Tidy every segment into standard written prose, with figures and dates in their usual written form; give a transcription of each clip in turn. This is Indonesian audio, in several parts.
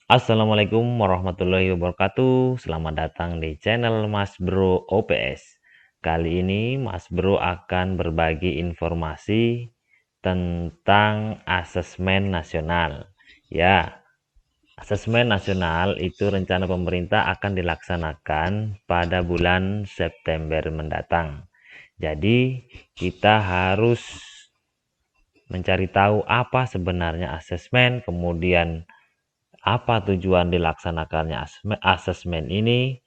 Assalamualaikum warahmatullahi wabarakatuh. Selamat datang di channel Mas Bro OPS. Kali ini Mas Bro akan berbagi informasi tentang asesmen nasional. Ya, asesmen nasional itu rencana pemerintah akan dilaksanakan pada bulan September mendatang. Jadi, kita harus mencari tahu apa sebenarnya asesmen, kemudian apa tujuan dilaksanakannya asesmen ini,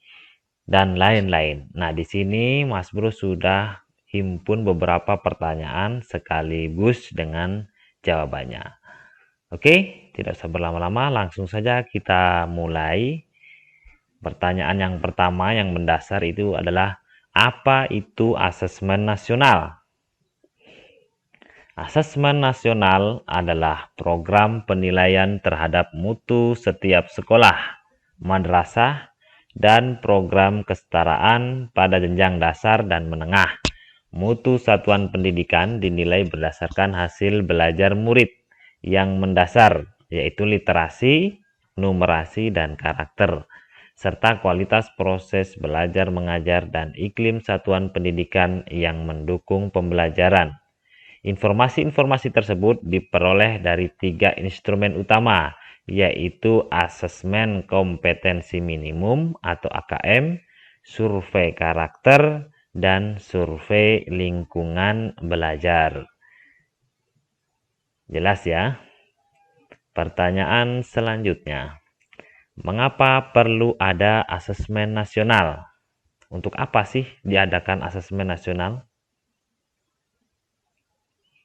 dan lain-lain. Nah, di sini Mas Bro sudah himpun beberapa pertanyaan sekaligus dengan jawabannya. Oke, tidak usah berlama-lama, langsung saja kita mulai. Pertanyaan yang pertama yang mendasar itu adalah, apa itu asesmen nasional? Asesmen nasional adalah program penilaian terhadap mutu setiap sekolah, madrasah, dan program kesetaraan pada jenjang dasar dan menengah. Mutu satuan pendidikan dinilai berdasarkan hasil belajar murid yang mendasar, yaitu literasi, numerasi, dan karakter, serta kualitas proses belajar mengajar dan iklim satuan pendidikan yang mendukung pembelajaran. Informasi-informasi tersebut diperoleh dari 3 instrumen utama, yaitu asesmen kompetensi minimum atau AKM, survei karakter, dan survei lingkungan belajar. Jelas ya? Pertanyaan selanjutnya, mengapa perlu ada asesmen nasional? Untuk apa sih diadakan asesmen nasional?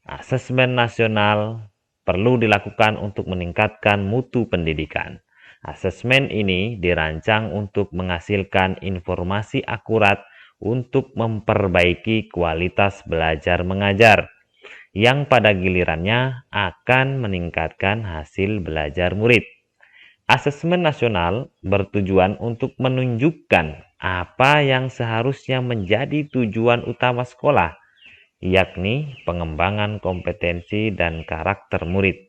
Asesmen nasional perlu dilakukan untuk meningkatkan mutu pendidikan. Asesmen ini dirancang untuk menghasilkan informasi akurat untuk memperbaiki kualitas belajar mengajar, yang pada gilirannya akan meningkatkan hasil belajar murid. Asesmen nasional bertujuan untuk menunjukkan apa yang seharusnya menjadi tujuan utama sekolah, yakni pengembangan kompetensi dan karakter murid.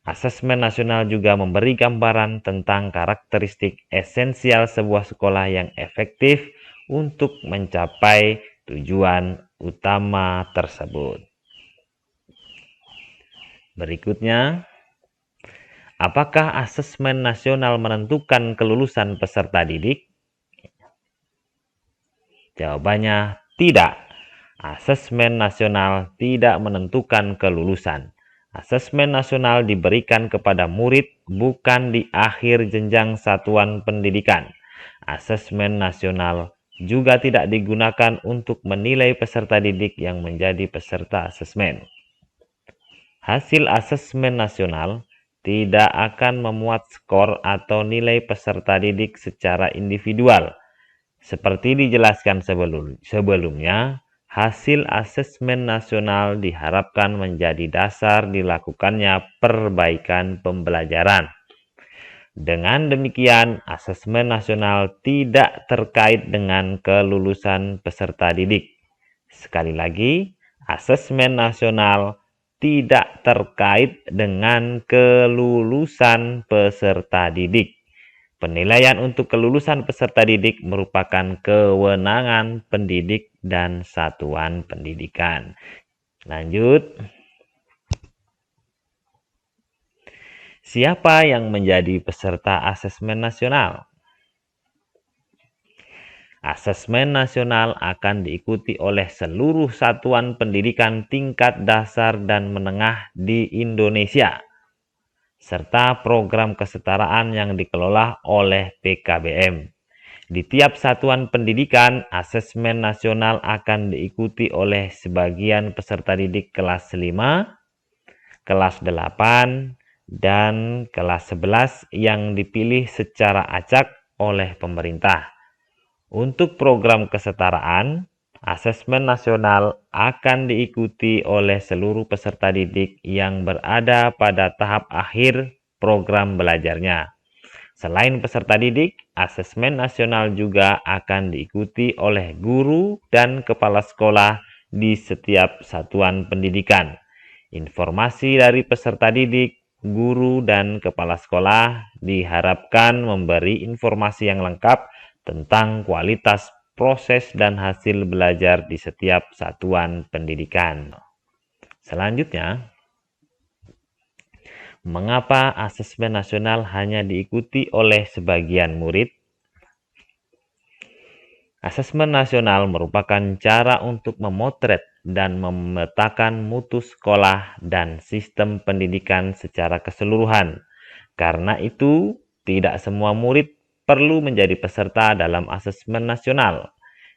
Asesmen nasional juga memberi gambaran tentang karakteristik esensial sebuah sekolah yang efektif untuk mencapai tujuan utama tersebut. Berikutnya, apakah asesmen nasional menentukan kelulusan peserta didik? Jawabannya tidak. Asesmen nasional tidak menentukan kelulusan. Asesmen nasional diberikan kepada murid bukan di akhir jenjang satuan pendidikan. Asesmen nasional juga tidak digunakan untuk menilai peserta didik yang menjadi peserta asesmen. Hasil asesmen nasional tidak akan memuat skor atau nilai peserta didik secara individual. Seperti dijelaskan sebelumnya, hasil asesmen nasional diharapkan menjadi dasar dilakukannya perbaikan pembelajaran. Dengan demikian, asesmen nasional tidak terkait dengan kelulusan peserta didik. Sekali lagi, asesmen nasional tidak terkait dengan kelulusan peserta didik. Penilaian untuk kelulusan peserta didik merupakan kewenangan pendidik dan satuan pendidikan. Lanjut. Siapa yang menjadi peserta asesmen nasional? Asesmen nasional akan diikuti oleh seluruh satuan pendidikan tingkat dasar dan menengah di Indonesia, serta program kesetaraan yang dikelola oleh PKBM. Di tiap satuan pendidikan, asesmen nasional akan diikuti oleh sebagian peserta didik kelas 5, kelas 8, dan kelas 11 yang dipilih secara acak oleh pemerintah. Untuk program kesetaraan, asesmen nasional akan diikuti oleh seluruh peserta didik yang berada pada tahap akhir program belajarnya. Selain peserta didik, asesmen nasional juga akan diikuti oleh guru dan kepala sekolah di setiap satuan pendidikan. Informasi dari peserta didik guru dan kepala sekolah diharapkan memberi informasi yang lengkap tentang kualitas proses dan hasil belajar di setiap satuan pendidikan. Selanjutnya, mengapa asesmen nasional hanya diikuti oleh sebagian murid? Asesmen nasional merupakan cara untuk memotret dan memetakan mutu sekolah dan sistem pendidikan secara keseluruhan. Karena itu, tidak semua murid perlu menjadi peserta dalam asesmen nasional.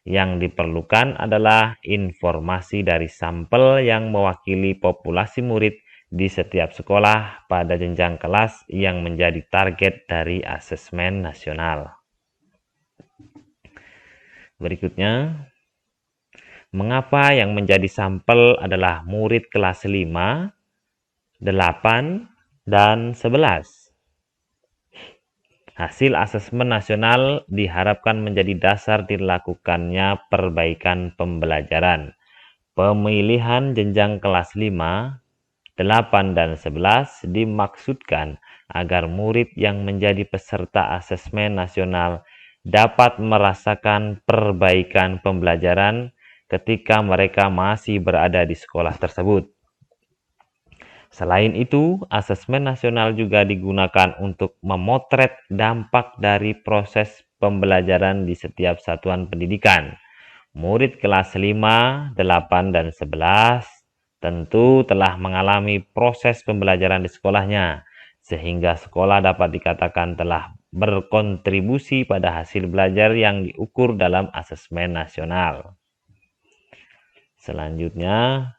Yang diperlukan adalah informasi dari sampel yang mewakili populasi murid di setiap sekolah pada jenjang kelas yang menjadi target dari asesmen nasional. Berikutnya, mengapa yang menjadi sampel adalah murid kelas 5, 8, dan 11? Hasil asesmen nasional diharapkan menjadi dasar dilakukannya perbaikan pembelajaran. Pemilihan jenjang kelas 5, 8, dan 11 dimaksudkan agar murid yang menjadi peserta asesmen nasional dapat merasakan perbaikan pembelajaran ketika mereka masih berada di sekolah tersebut. Selain itu, asesmen nasional juga digunakan untuk memotret dampak dari proses pembelajaran di setiap satuan pendidikan. Murid kelas 5, 8, dan 11 tentu telah mengalami proses pembelajaran di sekolahnya, sehingga sekolah dapat dikatakan telah berkontribusi pada hasil belajar yang diukur dalam asesmen nasional. Selanjutnya,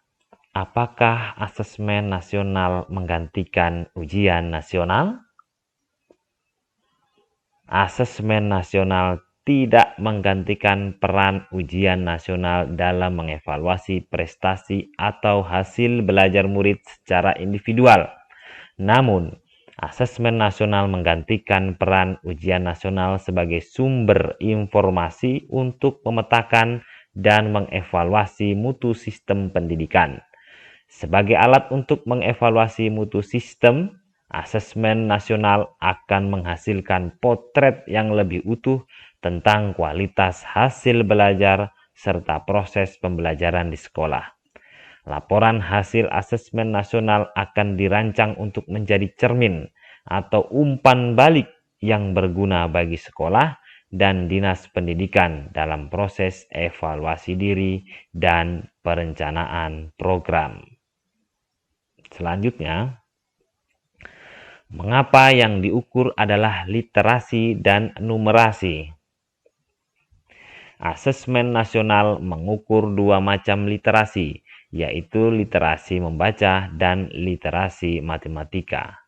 apakah asesmen nasional menggantikan ujian nasional? Asesmen nasional tidak menggantikan peran ujian nasional dalam mengevaluasi prestasi atau hasil belajar murid secara individual. Namun, asesmen nasional menggantikan peran ujian nasional sebagai sumber informasi untuk memetakan dan mengevaluasi mutu sistem pendidikan. Sebagai alat untuk mengevaluasi mutu sistem, asesmen nasional akan menghasilkan potret yang lebih utuh tentang kualitas hasil belajar serta proses pembelajaran di sekolah. Laporan hasil asesmen nasional akan dirancang untuk menjadi cermin atau umpan balik yang berguna bagi sekolah dan dinas pendidikan dalam proses evaluasi diri dan perencanaan program. Selanjutnya, mengapa yang diukur adalah literasi dan numerasi? Asesmen nasional mengukur dua macam literasi, yaitu literasi membaca dan literasi matematika.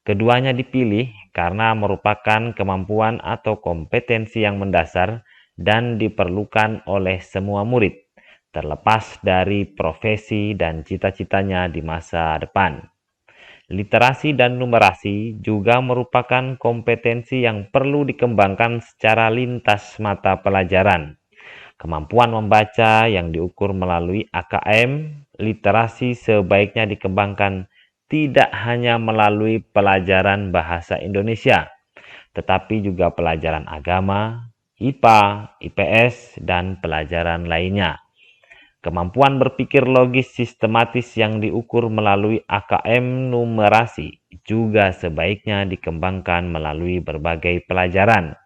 Keduanya dipilih karena merupakan kemampuan atau kompetensi yang mendasar dan diperlukan oleh semua murid, terlepas dari profesi dan cita-citanya di masa depan. Literasi dan numerasi juga merupakan kompetensi yang perlu dikembangkan secara lintas mata pelajaran. Kemampuan membaca yang diukur melalui AKM, literasi sebaiknya dikembangkan tidak hanya melalui pelajaran bahasa Indonesia, tetapi juga pelajaran agama, IPA, IPS, dan pelajaran lainnya. Kemampuan berpikir logis sistematis yang diukur melalui AKM numerasi juga sebaiknya dikembangkan melalui berbagai pelajaran.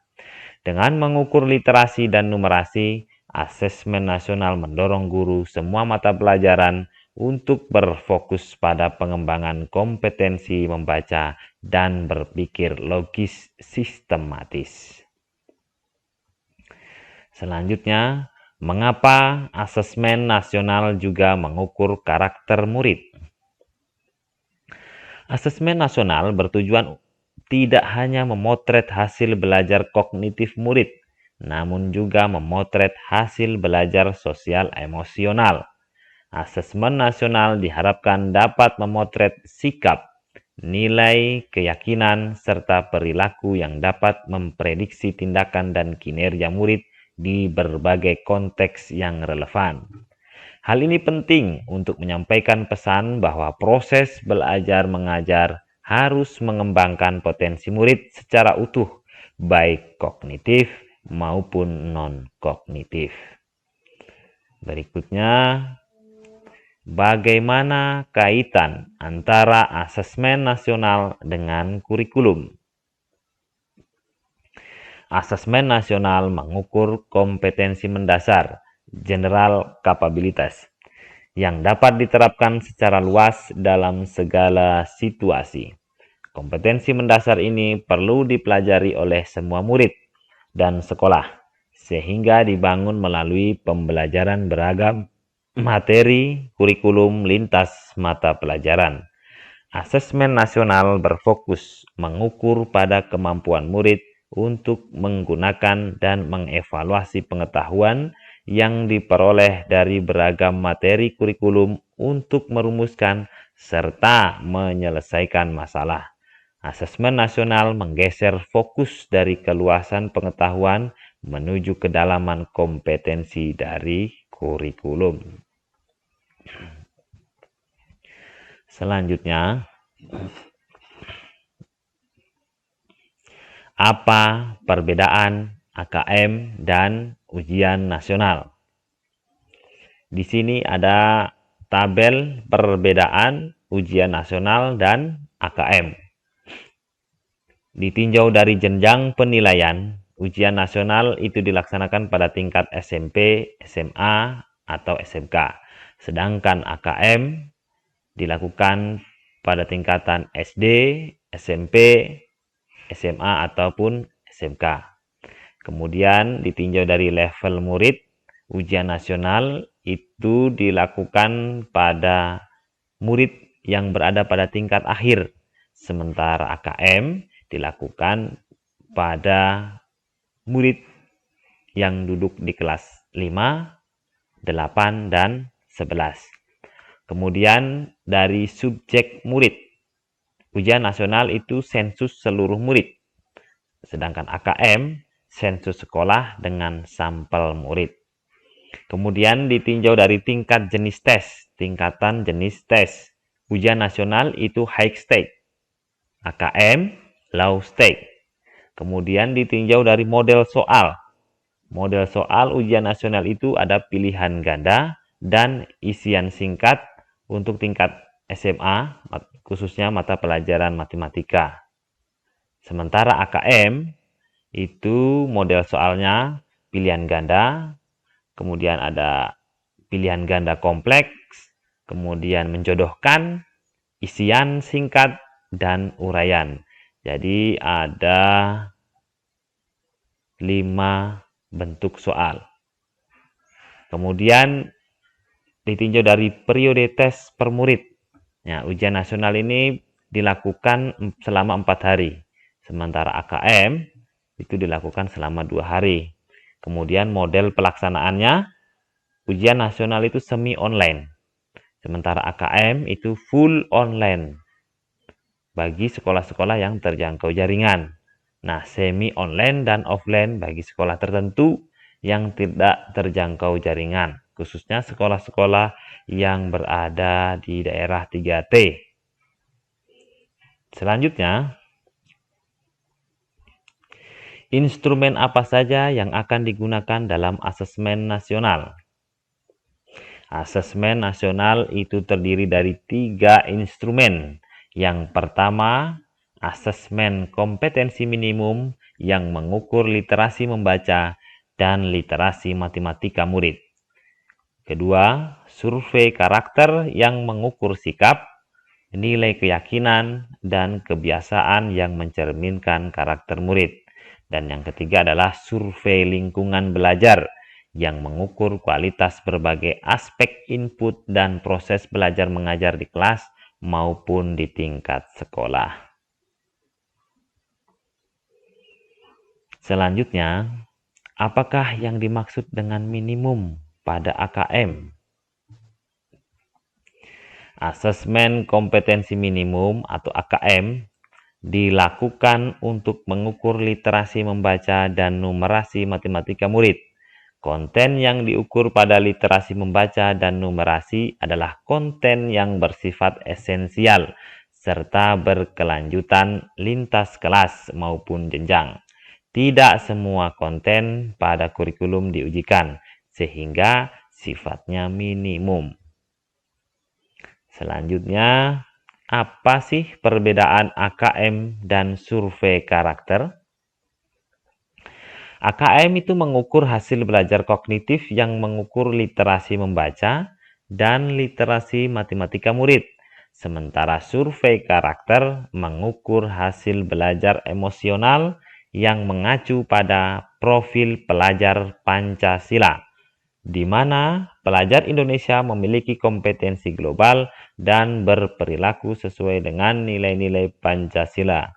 Dengan mengukur literasi dan numerasi, asesmen nasional mendorong guru semua mata pelajaran untuk berfokus pada pengembangan kompetensi membaca dan berpikir logis sistematis. Selanjutnya, mengapa asesmen nasional juga mengukur karakter murid? Asesmen nasional bertujuan tidak hanya memotret hasil belajar kognitif murid, namun juga memotret hasil belajar sosial emosional. Asesmen nasional diharapkan dapat memotret sikap, nilai, keyakinan, serta perilaku yang dapat memprediksi tindakan dan kinerja murid di berbagai konteks yang relevan. Hal ini penting untuk menyampaikan pesan bahwa proses belajar mengajar harus mengembangkan potensi murid secara utuh, baik kognitif maupun non-kognitif. Berikutnya, bagaimana kaitan antara asesmen nasional dengan kurikulum? Asesmen nasional mengukur kompetensi mendasar, general capabilities, yang dapat diterapkan secara luas dalam segala situasi. Kompetensi mendasar ini perlu dipelajari oleh semua murid dan sekolah, sehingga dibangun melalui pembelajaran beragam materi kurikulum lintas mata pelajaran. Asesmen nasional berfokus mengukur pada kemampuan murid untuk menggunakan dan mengevaluasi pengetahuan yang diperoleh dari beragam materi kurikulum untuk merumuskan serta menyelesaikan masalah. Asesmen nasional menggeser fokus dari keluasan pengetahuan menuju kedalaman kompetensi dari kurikulum. Selanjutnya, apa perbedaan AKM dan ujian nasional? Di sini ada tabel perbedaan ujian nasional dan AKM. Ditinjau dari jenjang penilaian, ujian nasional itu dilaksanakan pada tingkat SMP, SMA, atau SMK. Sedangkan AKM dilakukan pada tingkatan SD, SMP, SMA, ataupun SMK. Kemudian ditinjau dari level murid, ujian nasional itu dilakukan pada murid yang berada pada tingkat akhir, sementara AKM dilakukan pada murid yang duduk di kelas 5, 8, dan 11. Kemudian dari subjek murid, ujian nasional itu sensus seluruh murid, sedangkan AKM sensus sekolah dengan sampel murid. Kemudian ditinjau dari tingkat jenis tes, tingkatan jenis tes. Ujian nasional itu high stake, AKM low stake. Kemudian ditinjau dari model soal. Model soal ujian nasional itu ada pilihan ganda dan isian singkat untuk tingkat SMA, khususnya mata pelajaran matematika. Sementara AKM itu model soalnya pilihan ganda, kemudian ada pilihan ganda kompleks, kemudian menjodohkan, isian singkat, dan uraian. Jadi ada 5 bentuk soal. Kemudian ditinjau dari periode tes per murid. Ya, ujian nasional ini dilakukan selama 4 hari. Sementara AKM itu dilakukan selama 2 hari. Kemudian model pelaksanaannya, ujian nasional itu semi online. Sementara AKM itu full online bagi sekolah-sekolah yang terjangkau jaringan. Nah, semi online dan offline bagi sekolah tertentu yang tidak terjangkau jaringan, khususnya sekolah-sekolah yang berada di daerah 3T. Selanjutnya, instrumen apa saja yang akan digunakan dalam asesmen nasional? Asesmen nasional itu terdiri dari 3 instrumen. Yang pertama, asesmen kompetensi minimum yang mengukur literasi membaca dan literasi matematika murid. Kedua, survei karakter yang mengukur sikap, nilai keyakinan, dan kebiasaan yang mencerminkan karakter murid. Dan yang ketiga adalah survei lingkungan belajar yang mengukur kualitas berbagai aspek input dan proses belajar mengajar di kelas maupun di tingkat sekolah. Selanjutnya, apakah yang dimaksud dengan minimum pada AKM? Asesmen kompetensi minimum atau AKM dilakukan untuk mengukur literasi membaca dan numerasi matematika murid. Konten yang diukur pada literasi membaca dan numerasi adalah konten yang bersifat esensial serta berkelanjutan lintas kelas maupun jenjang. Tidak semua konten pada kurikulum diujikan, sehingga sifatnya minimum. Selanjutnya, apa sih perbedaan AKM dan survei karakter? AKM itu mengukur hasil belajar kognitif yang mengukur literasi membaca dan literasi matematika murid. Sementara survei karakter mengukur hasil belajar emosional yang mengacu pada profil pelajar Pancasila, di mana pelajar Indonesia memiliki kompetensi global dan berperilaku sesuai dengan nilai-nilai Pancasila,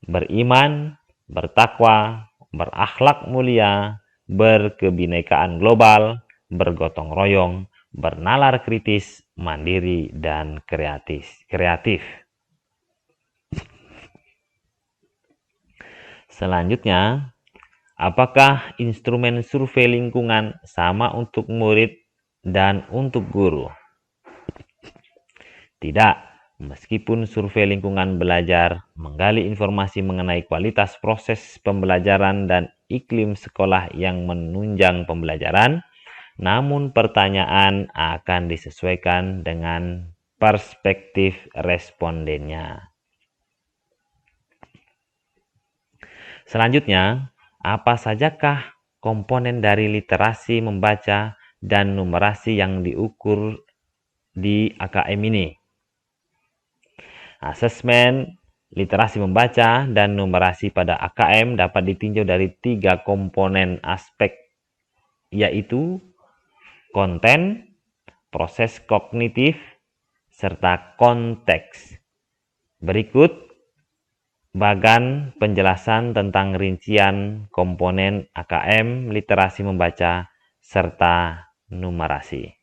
beriman, bertakwa, berakhlak mulia, berkebinekaan global, bergotong royong, bernalar kritis, mandiri, dan kreatif. Selanjutnya, apakah instrumen survei lingkungan sama untuk murid dan untuk guru? Tidak. Meskipun survei lingkungan belajar menggali informasi mengenai kualitas proses pembelajaran dan iklim sekolah yang menunjang pembelajaran, namun pertanyaan akan disesuaikan dengan perspektif respondennya. Selanjutnya, apa sajakah komponen dari literasi membaca dan numerasi yang diukur di AKM ini? Asesmen literasi membaca dan numerasi pada AKM dapat ditinjau dari 3 komponen aspek, yaitu konten, proses kognitif, serta konteks. Berikut bagan penjelasan tentang rincian komponen AKM, literasi membaca, serta numerasi.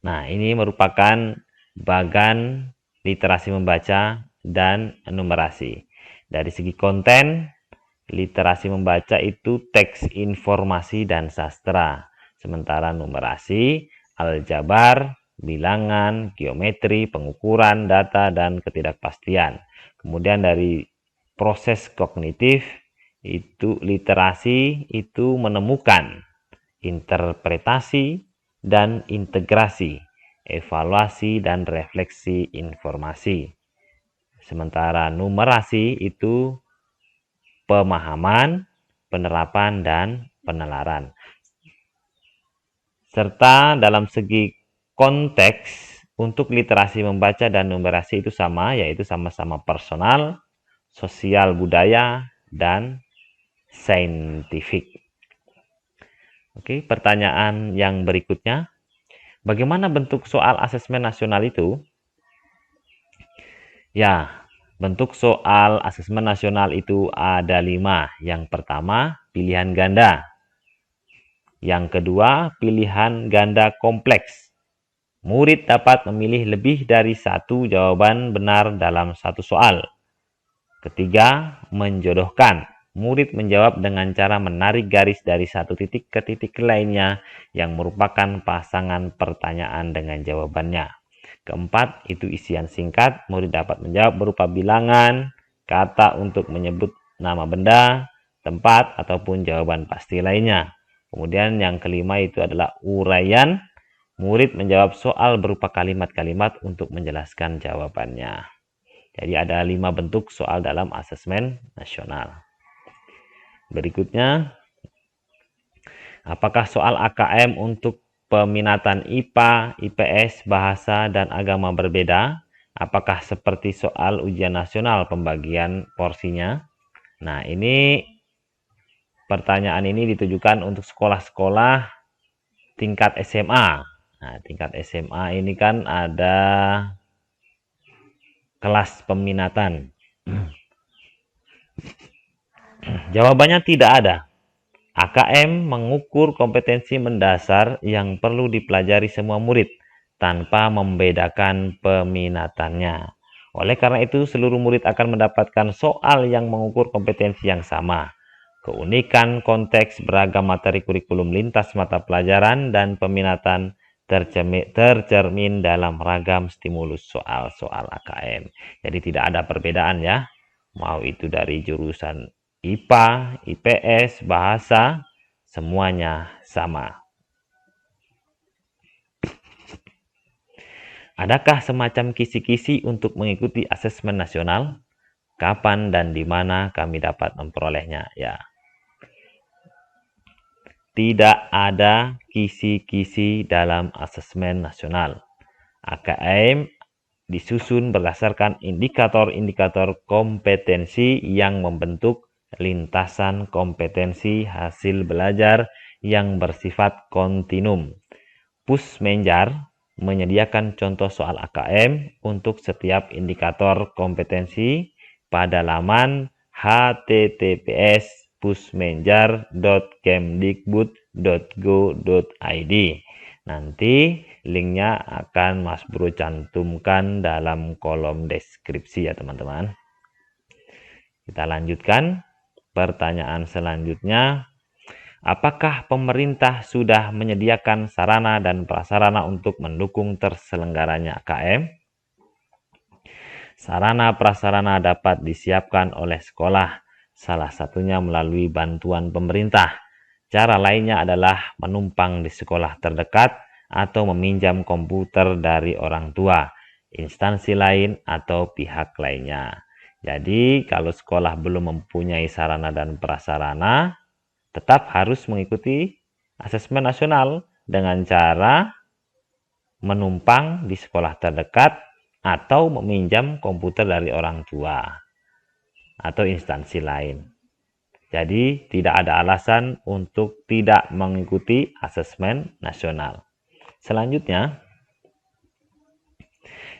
Nah, ini merupakan bagan literasi membaca dan numerasi. Dari segi konten, literasi membaca itu teks, informasi, dan sastra. Sementara numerasi, aljabar, bilangan, geometri, pengukuran, data, dan ketidakpastian. Kemudian dari proses kognitif, itu literasi itu menemukan interpretasi dan integrasi, evaluasi dan refleksi informasi. Sementara numerasi itu pemahaman, penerapan, dan penalaran. Serta dalam segi konteks, untuk literasi membaca dan numerasi itu sama, yaitu sama-sama personal, sosial budaya, dan saintifik. Oke, pertanyaan yang berikutnya. Bagaimana bentuk soal asesmen nasional itu? Ya, bentuk soal asesmen nasional itu ada 5. Yang pertama, pilihan ganda. Yang kedua, pilihan ganda kompleks. Murid dapat memilih lebih dari satu jawaban benar dalam satu soal. Ketiga, menjodohkan. Murid menjawab dengan cara menarik garis dari satu titik ke titik lainnya yang merupakan pasangan pertanyaan dengan jawabannya. Keempat, itu isian singkat. Murid dapat menjawab berupa bilangan, kata untuk menyebut nama benda, tempat, ataupun jawaban pasti lainnya. Kemudian yang kelima itu adalah uraian. Murid menjawab soal berupa kalimat-kalimat untuk menjelaskan jawabannya. Jadi ada 5 bentuk soal dalam asesmen nasional. Berikutnya, apakah soal AKM untuk peminatan IPA, IPS, bahasa, dan agama berbeda? Apakah seperti soal ujian nasional pembagian porsinya? Nah, ini pertanyaan ini ditujukan untuk sekolah-sekolah tingkat SMA. Nah, tingkat SMA ini kan ada kelas peminatan. Jawabannya tidak ada. AKM mengukur kompetensi mendasar yang perlu dipelajari semua murid tanpa membedakan peminatannya. Oleh karena itu, seluruh murid akan mendapatkan soal yang mengukur kompetensi yang sama. Keunikan konteks beragam materi kurikulum lintas mata pelajaran dan peminatan tercermin dalam ragam stimulus soal-soal AKM. Jadi tidak ada perbedaan ya, mau itu dari jurusan IPA, IPS, bahasa, semuanya sama. Adakah semacam kisi-kisi untuk mengikuti asesmen nasional? Kapan dan di mana kami dapat memperolehnya? Ya, tidak ada kisi-kisi dalam asesmen nasional. AKM disusun berdasarkan indikator-indikator kompetensi yang membentuk lintasan kompetensi hasil belajar yang bersifat kontinum. Pusmenjar menyediakan contoh soal AKM untuk setiap indikator kompetensi pada laman https://pusmenjar.kemdikbud.go.id. Nanti linknya akan Mas Bro cantumkan dalam kolom deskripsi ya teman-teman. Kita lanjutkan. Pertanyaan selanjutnya, apakah pemerintah sudah menyediakan sarana dan prasarana untuk mendukung terselenggaranya AKM? Sarana prasarana dapat disiapkan oleh sekolah, salah satunya melalui bantuan pemerintah. Cara lainnya adalah menumpang di sekolah terdekat atau meminjam komputer dari orang tua, instansi lain, atau pihak lainnya. Jadi, kalau sekolah belum mempunyai sarana dan prasarana, tetap harus mengikuti asesmen nasional dengan cara menumpang di sekolah terdekat atau meminjam komputer dari orang tua atau instansi lain. Jadi, tidak ada alasan untuk tidak mengikuti asesmen nasional. Selanjutnya,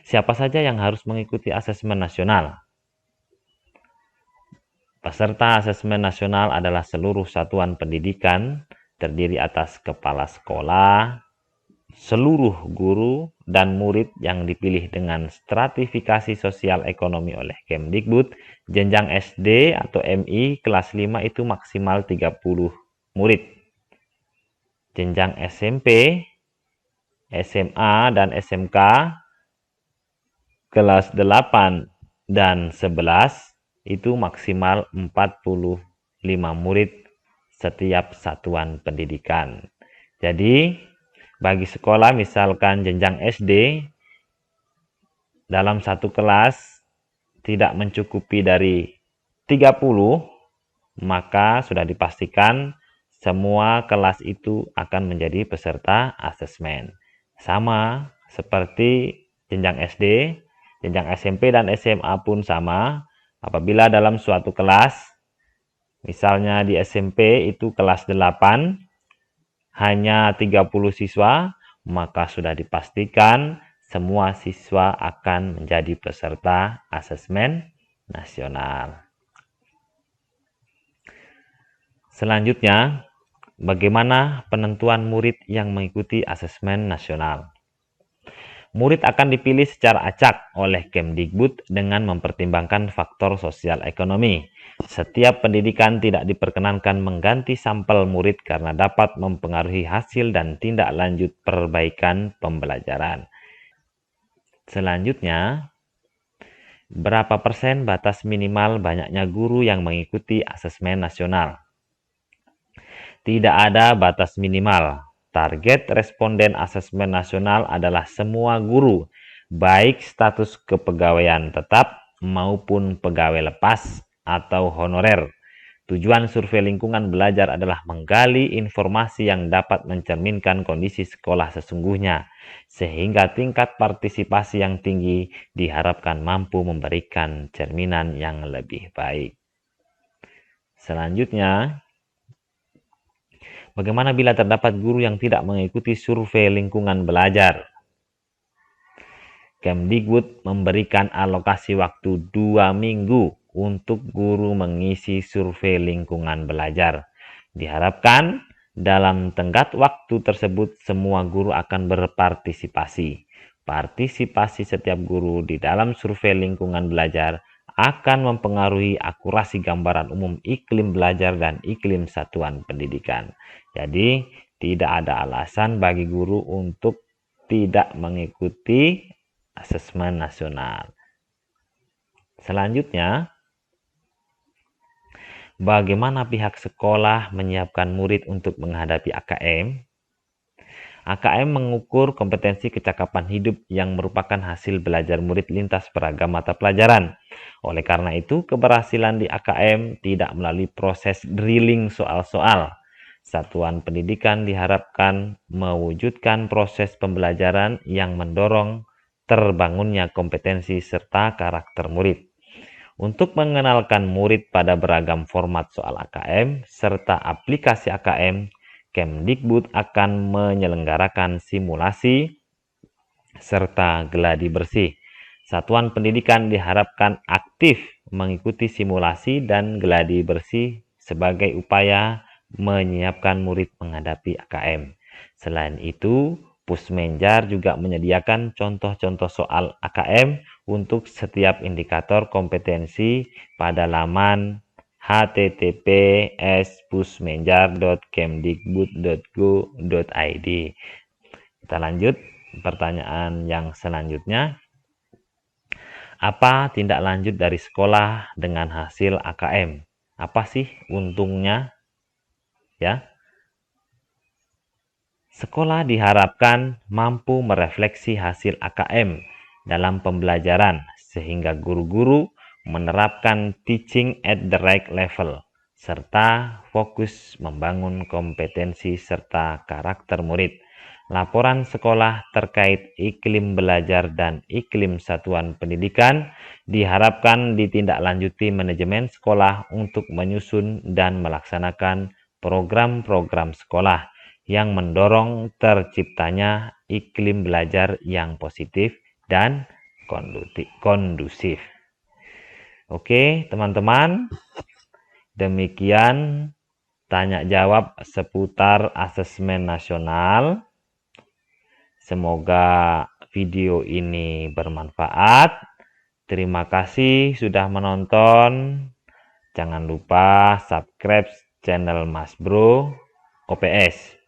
siapa saja yang harus mengikuti asesmen nasional? Peserta asesmen nasional adalah seluruh satuan pendidikan, terdiri atas kepala sekolah, seluruh guru, dan murid yang dipilih dengan stratifikasi sosial ekonomi oleh Kemdikbud. Jenjang SD atau MI kelas 5 itu maksimal 30 murid. Jenjang SMP, SMA, dan SMK kelas 8 dan 11 itu maksimal 45 murid setiap satuan pendidikan. Jadi, bagi sekolah misalkan jenjang SD, dalam satu kelas tidak mencukupi dari 30, maka sudah dipastikan semua kelas itu akan menjadi peserta asesmen. Sama seperti jenjang SD, jenjang SMP dan SMA pun sama. Apabila dalam suatu kelas, misalnya di SMP itu kelas 8, hanya 30 siswa, maka sudah dipastikan semua siswa akan menjadi peserta asesmen nasional. Selanjutnya, bagaimana penentuan murid yang mengikuti asesmen nasional? Murid akan dipilih secara acak oleh Kemdikbud dengan mempertimbangkan faktor sosial ekonomi. Setiap pendidikan tidak diperkenankan mengganti sampel murid karena dapat mempengaruhi hasil dan tindak lanjut perbaikan pembelajaran. Selanjutnya, berapa persen batas minimal banyaknya guru yang mengikuti asesmen nasional? Tidak ada batas minimal. Target responden asesmen nasional adalah semua guru, baik status kepegawaian tetap maupun pegawai lepas atau honorer. Tujuan survei lingkungan belajar adalah menggali informasi yang dapat mencerminkan kondisi sekolah sesungguhnya, sehingga tingkat partisipasi yang tinggi diharapkan mampu memberikan cerminan yang lebih baik. Selanjutnya, bagaimana bila terdapat guru yang tidak mengikuti survei lingkungan belajar? Kemdikbud memberikan alokasi waktu 2 minggu untuk guru mengisi survei lingkungan belajar. Diharapkan dalam tenggat waktu tersebut semua guru akan berpartisipasi. Partisipasi setiap guru di dalam survei lingkungan belajar akan mempengaruhi akurasi gambaran umum iklim belajar dan iklim satuan pendidikan. Jadi, tidak ada alasan bagi guru untuk tidak mengikuti asesmen nasional. Selanjutnya, bagaimana pihak sekolah menyiapkan murid untuk menghadapi AKM? AKM mengukur kompetensi kecakapan hidup yang merupakan hasil belajar murid lintas beragam mata pelajaran. Oleh karena itu, keberhasilan di AKM tidak melalui proses drilling soal-soal. Satuan pendidikan diharapkan mewujudkan proses pembelajaran yang mendorong terbangunnya kompetensi serta karakter murid. Untuk mengenalkan murid pada beragam format soal AKM serta aplikasi AKM, Kemdikbud akan menyelenggarakan simulasi serta geladi bersih. Satuan pendidikan diharapkan aktif mengikuti simulasi dan geladi bersih sebagai upaya menyiapkan murid menghadapi AKM. Selain itu, Pusmenjar juga menyediakan contoh-contoh soal AKM untuk setiap indikator kompetensi pada laman https://pusmenjar.kemdikbud.go.id. Kita lanjut pertanyaan yang selanjutnya. Apa tindak lanjut dari sekolah dengan hasil AKM? Apa sih untungnya? Ya. Sekolah diharapkan mampu merefleksi hasil AKM dalam pembelajaran sehingga guru-guru menerapkan teaching at the right level serta fokus membangun kompetensi serta karakter murid. Laporan sekolah terkait iklim belajar dan iklim satuan pendidikan diharapkan ditindaklanjuti manajemen sekolah untuk menyusun dan melaksanakan program-program sekolah yang mendorong terciptanya iklim belajar yang positif dan kondusif. Oke, teman-teman, demikian tanya jawab seputar asesmen nasional. Semoga video ini bermanfaat. Terima kasih sudah menonton. Jangan lupa subscribe channel Mas Bro OPS.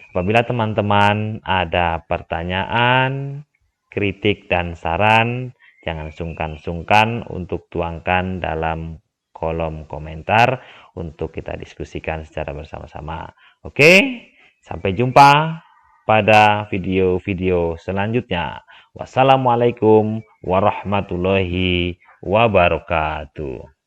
Apabila teman-teman ada pertanyaan, kritik, dan saran, jangan sungkan-sungkan untuk tuangkan dalam kolom komentar untuk kita diskusikan secara bersama-sama. Oke, sampai jumpa pada video-video selanjutnya. Wassalamualaikum warahmatullahi wabarakatuh.